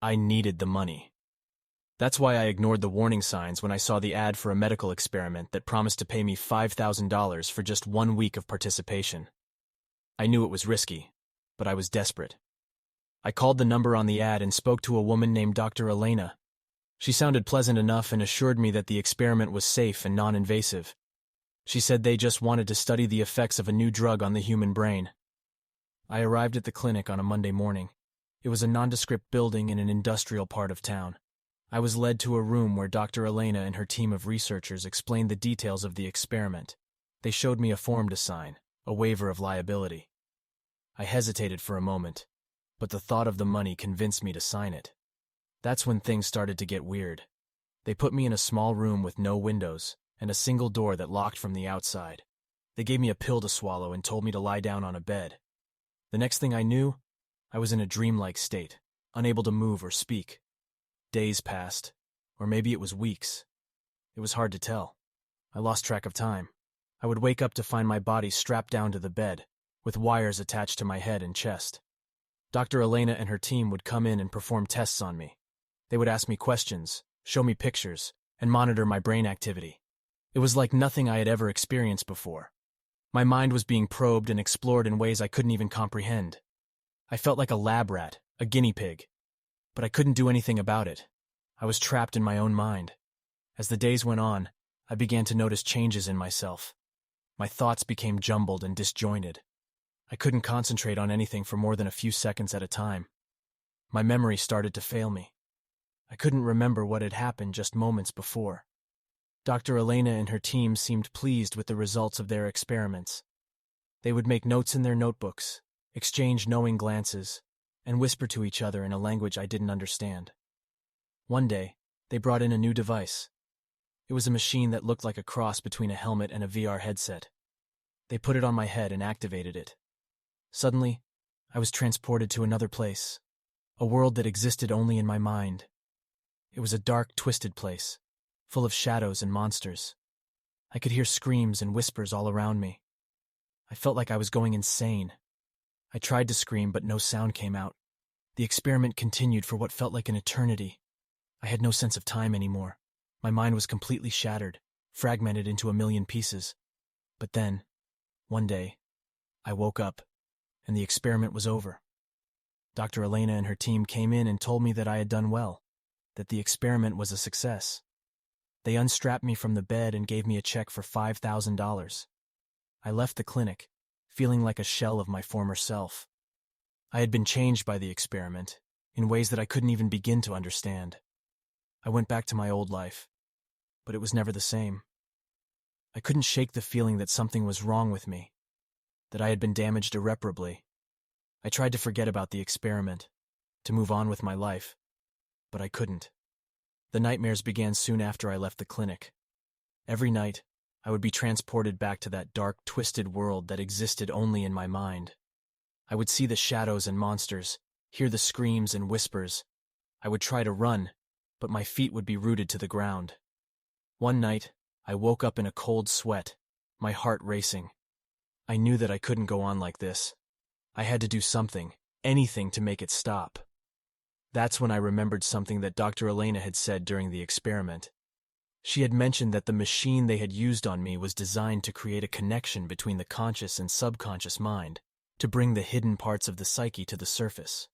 I needed the money. That's why I ignored the warning signs when I saw the ad for a medical experiment that promised to pay me $5,000 for just 1 week of participation. I knew it was risky, but I was desperate. I called the number on the ad and spoke to a woman named Dr. Elena. She sounded pleasant enough and assured me that the experiment was safe and non-invasive. She said they just wanted to study the effects of a new drug on the human brain. I arrived at the clinic on a Monday morning. It was a nondescript building in an industrial part of town. I was led to a room where Dr. Elena and her team of researchers explained the details of the experiment. They showed me a form to sign, a waiver of liability. I hesitated for a moment, but the thought of the money convinced me to sign it. That's when things started to get weird. They put me in a small room with no windows and a single door that locked from the outside. They gave me a pill to swallow and told me to lie down on a bed. The next thing I knew, I was in a dreamlike state, unable to move or speak. Days passed, or maybe it was weeks. It was hard to tell. I lost track of time. I would wake up to find my body strapped down to the bed, with wires attached to my head and chest. Dr. Elena and her team would come in and perform tests on me. They would ask me questions, show me pictures, and monitor my brain activity. It was like nothing I had ever experienced before. My mind was being probed and explored in ways I couldn't even comprehend. I felt like a lab rat, a guinea pig. But I couldn't do anything about it. I was trapped in my own mind. As the days went on, I began to notice changes in myself. My thoughts became jumbled and disjointed. I couldn't concentrate on anything for more than a few seconds at a time. My memory started to fail me. I couldn't remember what had happened just moments before. Dr. Elena and her team seemed pleased with the results of their experiments. They would make notes in their notebooks, exchange knowing glances, and whisper to each other in a language I didn't understand. One day, they brought in a new device. It was a machine that looked like a cross between a helmet and a VR headset. They put it on my head and activated it. Suddenly, I was transported to another place, a world that existed only in my mind. It was a dark, twisted place, full of shadows and monsters. I could hear screams and whispers all around me. I felt like I was going insane. I tried to scream, but no sound came out. The experiment continued for what felt like an eternity. I had no sense of time anymore. My mind was completely shattered, fragmented into a million pieces. But then, one day, I woke up, and the experiment was over. Dr. Elena and her team came in and told me that I had done well, that the experiment was a success. They unstrapped me from the bed and gave me a check for $5,000. I left the clinic, feeling like a shell of my former self. I had been changed by the experiment, in ways that I couldn't even begin to understand. I went back to my old life, but it was never the same. I couldn't shake the feeling that something was wrong with me, that I had been damaged irreparably. I tried to forget about the experiment, to move on with my life, but I couldn't. The nightmares began soon after I left the clinic. Every night, I would be transported back to that dark, twisted world that existed only in my mind. I would see the shadows and monsters, hear the screams and whispers. I would try to run, but my feet would be rooted to the ground. One night, I woke up in a cold sweat, my heart racing. I knew that I couldn't go on like this. I had to do something, anything to make it stop. That's when I remembered something that Dr. Elena had said during the experiment. She had mentioned that the machine they had used on me was designed to create a connection between the conscious and subconscious mind, to bring the hidden parts of the psyche to the surface.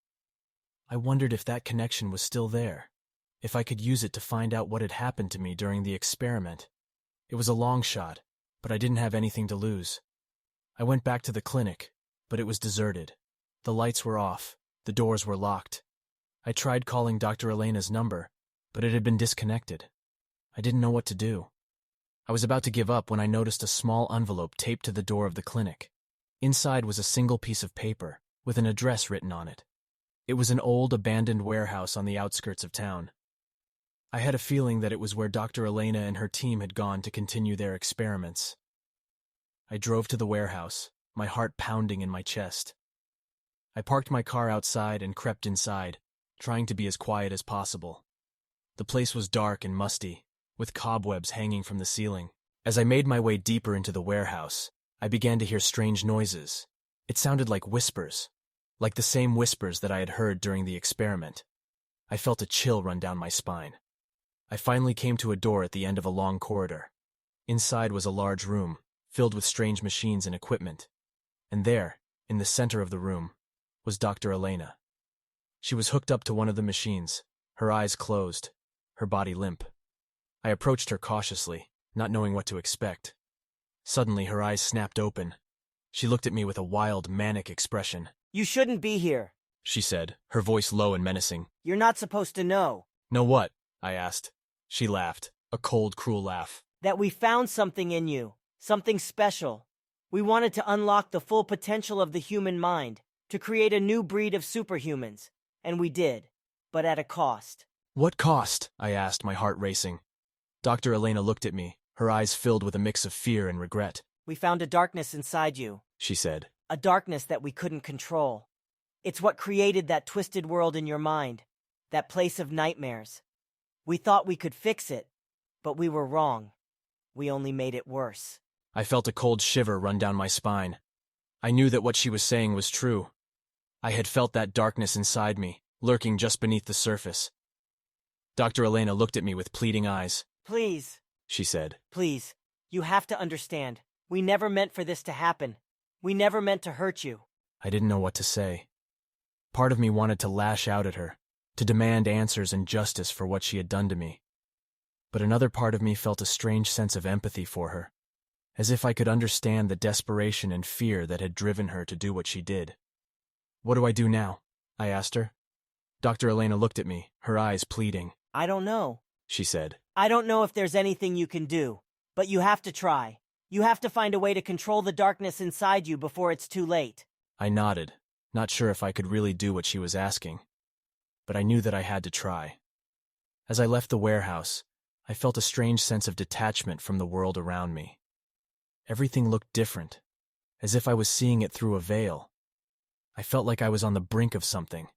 I wondered if that connection was still there, if I could use it to find out what had happened to me during the experiment. It was a long shot, but I didn't have anything to lose. I went back to the clinic, but it was deserted. The lights were off, the doors were locked. I tried calling Dr. Elena's number, but it had been disconnected. I didn't know what to do. I was about to give up when I noticed a small envelope taped to the door of the clinic. Inside was a single piece of paper, with an address written on it. It was an old, abandoned warehouse on the outskirts of town. I had a feeling that it was where Dr. Elena and her team had gone to continue their experiments. I drove to the warehouse, my heart pounding in my chest. I parked my car outside and crept inside, trying to be as quiet as possible. The place was dark and musty, with cobwebs hanging from the ceiling. As I made my way deeper into the warehouse, I began to hear strange noises. It sounded like whispers, like the same whispers that I had heard during the experiment. I felt a chill run down my spine. I finally came to a door at the end of a long corridor. Inside was a large room, filled with strange machines and equipment. And there, in the center of the room, was Dr. Elena. She was hooked up to one of the machines, her eyes closed, her body limp. I approached her cautiously, not knowing what to expect. Suddenly, her eyes snapped open. She looked at me with a wild, manic expression. "You shouldn't be here," she said, her voice low and menacing. "You're not supposed to know." "Know what?" I asked. She laughed, a cold, cruel laugh. "That we found something in you, something special. We wanted to unlock the full potential of the human mind, to create a new breed of superhumans. And we did, but at a cost." "What cost?" I asked, my heart racing. Dr. Elena looked at me, her eyes filled with a mix of fear and regret. "We found a darkness inside you," she said. "a darkness that we couldn't control. It's what created that twisted world in your mind, that place of nightmares. We thought we could fix it, but we were wrong. We only made it worse." I felt a cold shiver run down my spine. I knew that what she was saying was true. I had felt that darkness inside me, lurking just beneath the surface. Dr. Elena looked at me with pleading eyes. "Please," she said. "Please, you have to understand. We never meant for this to happen. We never meant to hurt you." I didn't know what to say. Part of me wanted to lash out at her, to demand answers and justice for what she had done to me. But another part of me felt a strange sense of empathy for her, as if I could understand the desperation and fear that had driven her to do what she did. "What do I do now?" I asked her. Dr. Elena looked at me, her eyes pleading. "I don't know," she said. "I don't know if there's anything you can do, but you have to try. You have to find a way to control the darkness inside you before it's too late." I nodded, not sure if I could really do what she was asking. But I knew that I had to try. As I left the warehouse, I felt a strange sense of detachment from the world around me. Everything looked different, as if I was seeing it through a veil. I felt like I was on the brink of something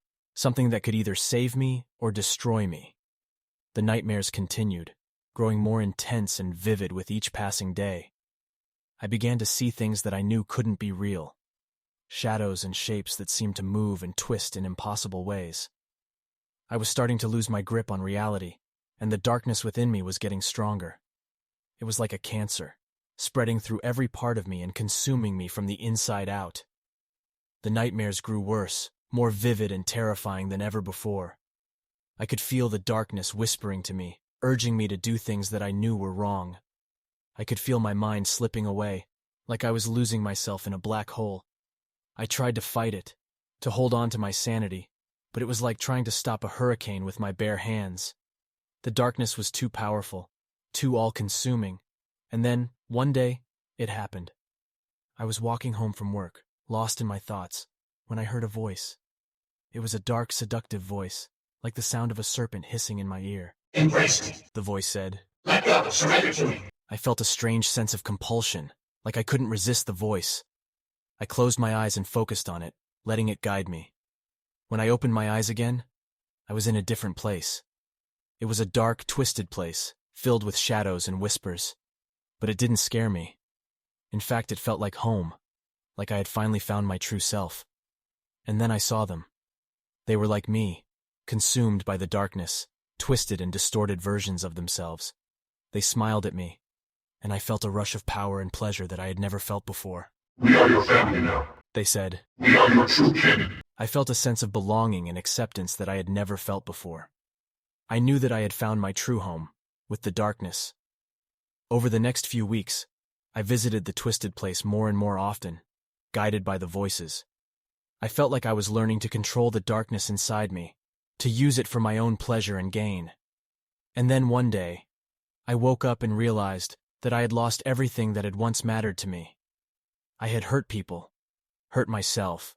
that could either save me or destroy me. The nightmares continued, growing more intense and vivid with each passing day. I began to see things that I knew couldn't be real, shadows and shapes that seemed to move and twist in impossible ways. I was starting to lose my grip on reality, and the darkness within me was getting stronger. It was like a cancer, spreading through every part of me and consuming me from the inside out. The nightmares grew worse, more vivid and terrifying than ever before. I could feel the darkness whispering to me, urging me to do things that I knew were wrong. I could feel my mind slipping away, like I was losing myself in a black hole. I tried to fight it, to hold on to my sanity, but it was like trying to stop a hurricane with my bare hands. The darkness was too powerful, too all-consuming, and then, one day, it happened. I was walking home from work, lost in my thoughts, when I heard a voice. It was a dark, seductive voice, like the sound of a serpent hissing in my ear. "Embrace me," the voice said. "Let go, surrender to me." I felt a strange sense of compulsion, like I couldn't resist the voice. I closed my eyes and focused on it, letting it guide me. When I opened my eyes again, I was in a different place. It was a dark, twisted place, filled with shadows and whispers. But it didn't scare me. In fact, it felt like home, like I had finally found my true self. And then I saw them. They were like me, consumed by the darkness, twisted and distorted versions of themselves. They smiled at me, and I felt a rush of power and pleasure that I had never felt before. "We are your family now," they said. "We are your true kin." I felt a sense of belonging and acceptance that I had never felt before. I knew that I had found my true home, with the darkness. Over the next few weeks, I visited the twisted place more and more often, guided by the voices. I felt like I was learning to control the darkness inside me, to use it for my own pleasure and gain. And then one day, I woke up and realized that I had lost everything that had once mattered to me. I had hurt people, hurt myself,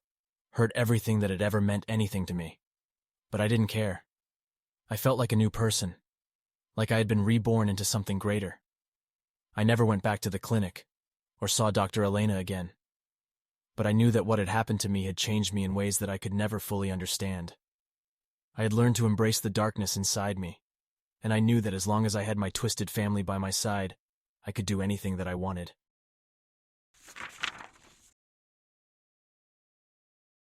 hurt everything that had ever meant anything to me. But I didn't care. I felt like a new person, like I had been reborn into something greater. I never went back to the clinic, or saw Dr. Elena again. But I knew that what had happened to me had changed me in ways that I could never fully understand. I had learned to embrace the darkness inside me, and I knew that as long as I had my twisted family by my side, I could do anything that I wanted.